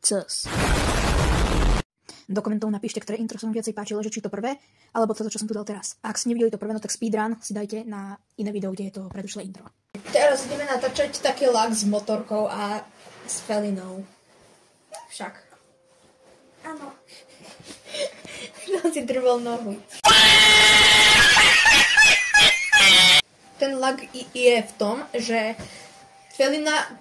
Cus. Do komentov napíšte, ktoré intro sa vám viacej páčilo, že či to prvé, alebo toto, čo som tu dal teraz. A ak ste nevideli to prvé, no tak speedrun si dajte na iné video, kde je to predošlé intro. Teraz ideme natáčať taký lag s motorkou a s Felinou. Však. Áno. On si drvel nohu. Ten lag je v tom, že Felina,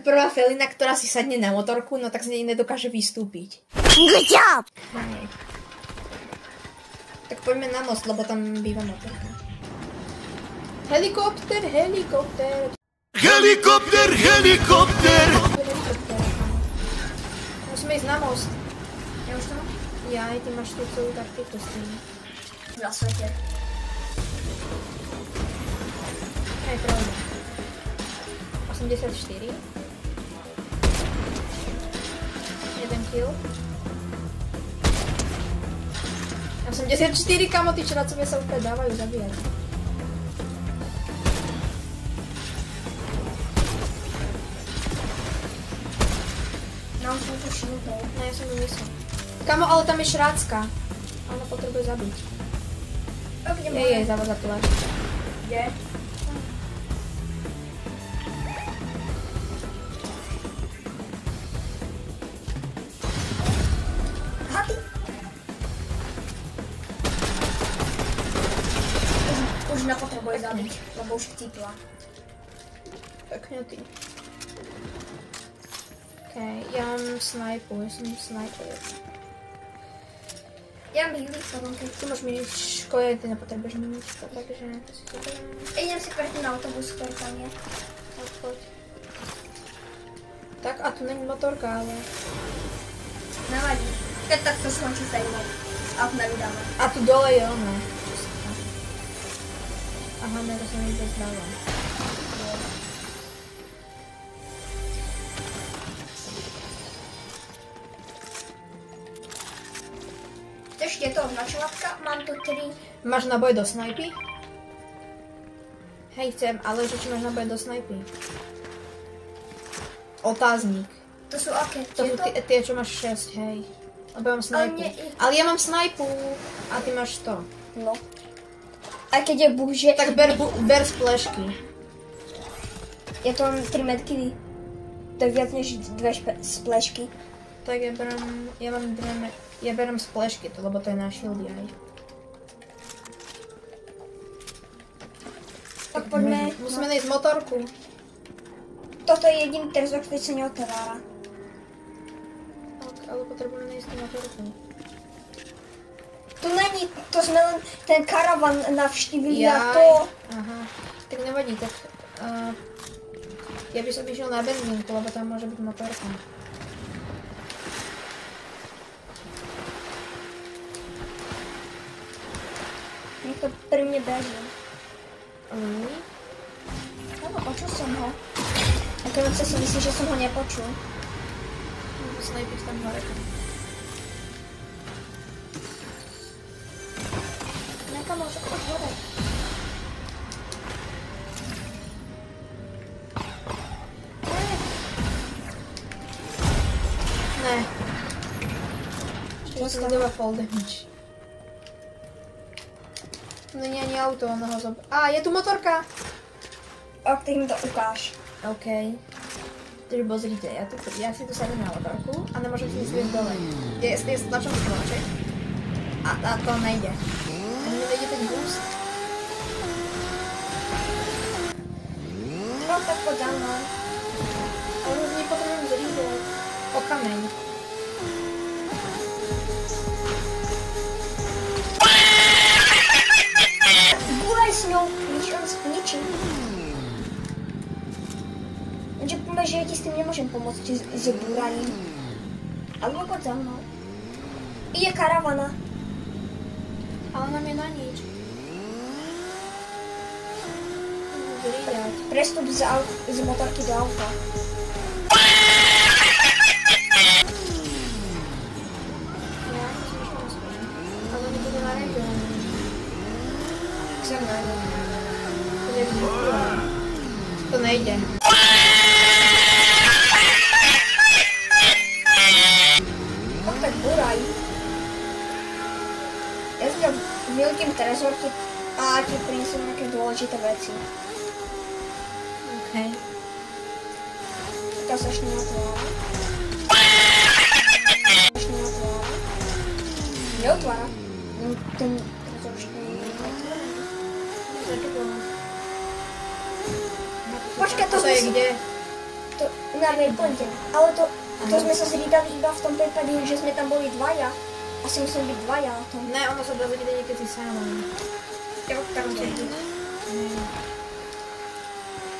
prvá Felina, ktorá si sadne na motorku, no tak z nej nedokáže vystúpiť. Good job! Tak poďme na most, lebo tam býva motorka. Helikopter, helikopter. Helikopter, helikopter. Musíme ísť na most. Ja už to mám? Ja, aj ty máš tú celú taktiku s tým. Na svete. Aj pravda. 84. 1 kill. 84, kamo, tí čracovia sa úplne dávajú zabíjať. No, už som to šiltou. No, ja som ju myslel. Kamo, ale tam je šrácka. Ona potrebuje zabiť. Kde Je jej zavazať tu lež. Kde? Už nepotrebuje zabiť, lebo už chcípla. Pekne ty. Okej, ja mám snajpu, ja som snajper. Ja mám healing savonky. Ty máš miničko, ja ty nepotrebuješ miničko, takže to si to beriem. Idem si prejsť na autobus, ktorý tam je. Poď. Tak a tu není motorka, ale... Nevadí. Keď tak to skončí sa inou. A to nevydáme. A tu dole je ono. Aha, ne, to sa mi vôbec dalo. Ešte je to označovatka, mám tu 3. Máš naboj do snajpy? Hej, chcem, ale že či máš naboj do snajpy? Otáznik. To sú aké? To sú tie, čo máš 6, hej. Lebo ja mám snajpu. Ale ja mám snajpu a ty máš to. No. A keď je búh, že... Tak ber splešky. Ja to mám 3 medkiny. To je viac než 2 splešky. Tak ja berem splešky, lebo to je na shieldy aj. Tak poďme... Musíme nájsť motorku. Toto je jediný trezor, ktorý sa neotvára. Tak, ale potrebujeme nájsť tú motorku. Tu není, to sme len ten karavan navštívili a to... Aha, tak nevadí, tak... ja by som išiel na benzínku, lebo tam môže byť motorka. Niekto pri mne beží. Áno, Počul som ho. A keď si myslíš, že som ho nepočul. Snajpiť tam hore. Nekam môže choď hore. Ne. To sa dáva fall damage. To není ani auto, ono ho zob... je tu motorka! A ty mi to ukáž. OK. Takže pozrite, ja si tu sadem na motorku a nemôžem si myslieť dole. Je stlačom stlaček a to nejde. Ani mi nejde ten boost. No tak poď za mnou. Ale už nepotrebujem zrýzať. O kameň. Búraj s ňou, ničím. Že povieš, že ja ti s tým nemôžem pomôcť s búraním. Alebo poď za mnou. Ide karavana. Ale nám je na nič. Prestup z motorky do auta. Ale oni budú na regionu. Chcem nájsť. To nejde. ťa vylutím trezorky a ti prinesú nejaké dôležité veci. Okej. To sa ešte neotvára. Neotvára. Ten trezor ešte neotvára. Počkaj, to je kde? To na waypointe. Ale to sme sa zrídali iba v tom prípade, že sme tam boli dvaja. Asi musíme byť dvaja na tom. Ne, ono sa dozvedie niekedy sám. Jo, tam je.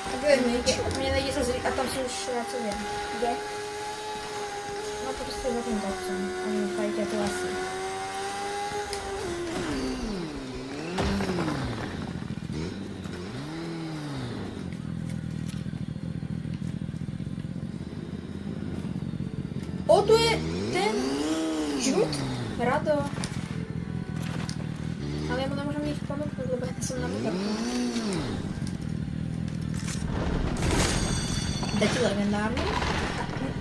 Tak je nič. Mne nejde sa zríť a tam sú už šrácovia. Kde? No proste za tým kopcom. Oni fajtia to asi. O, tu je ten žrut. Rado. Ale ja mu nemôžem nič ponúknuť, lebo ja som na motorku. Dá ti legendárny?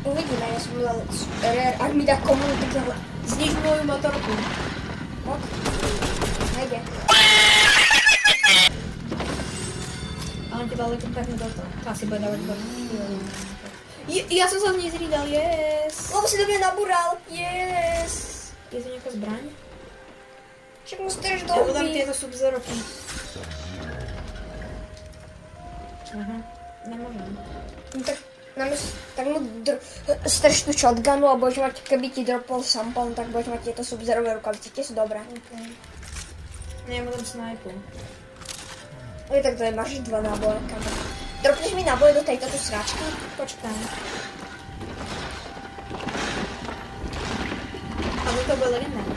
Uvidíme, ja som dal rare, ak mi dá komunu, tak ja Zniž moju motorku. ok. Nejde. Ale on ti dal legendárny do toho. To asi bude dávať do ja som sa z nej zrídal, yes. Lebo si do mňa nabúral, yes. Je to nejaká zbraň? Však mu strž do Ja budem huby. tieto sub-zeroky. Aha, nemôžem. No tak mu strž tú shotgunu a budeš mať, keby ti dropol sampon, tak budeš mať tieto sub-zerové rukavice, tie sú dobré. Okay. Ne, ja mu dám snajpu. Oj, tak to je, máš 2 náboje, kamo. Dropneš mi náboje do tejto tu sračky? Počkaj. Ale to bude legendárne.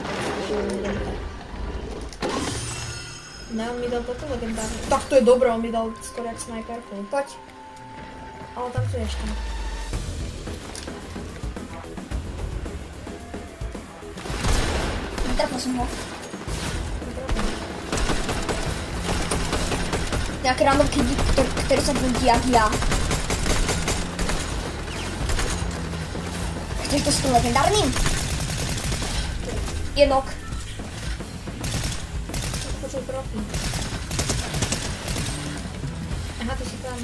Ne, on mi dal toto legendárne. Tak to je dobré, on mi dal skoro jak snajperku. Poď. Ale tam tu je ešte. Trafil som ho. Nejaký random kid, ktorý sa budí jak ja. Chceš to s tým legendárnym? Je nok. Počul profi. Aha, ty si tam.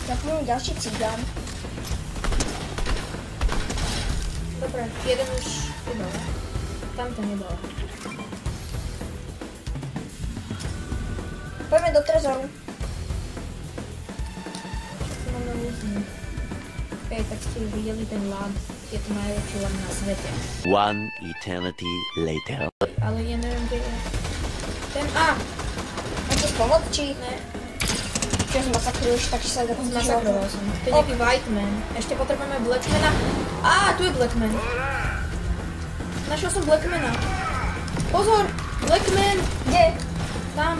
Tak mám ďalší cigán. Dobre, jeden už je dole. Tamten je dole. Poďme do trezoru. Čo máme rôzne. Okej, tak ste už videli ten lad. Je to najlepší lad na svete. One eternity later. Ale ja neviem, kde je. Ten A! Mám ti pomôcť, či? Ne, Čo zmasakruješ, tak sa do zmasakroval som. To je nejaký Whiteman. Ešte potrebujeme Blackmana. Á, tu je Blackman. Našiel som Blackmana. Pozor! Blackman! Kde? Tam.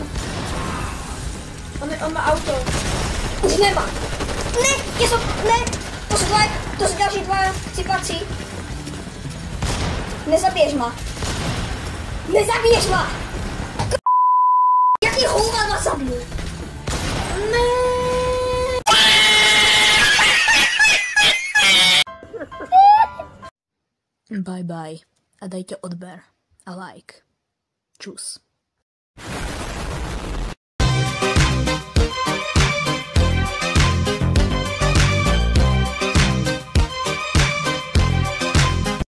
On má auto. Už nemá. Ne, ne, to sú ďalší dvaja cipáci. Nezabiješ ma. Nezabiješ ma! Jaký hulván ma zabil? Ne. Bye bye. A dajte odber. A like. Čus.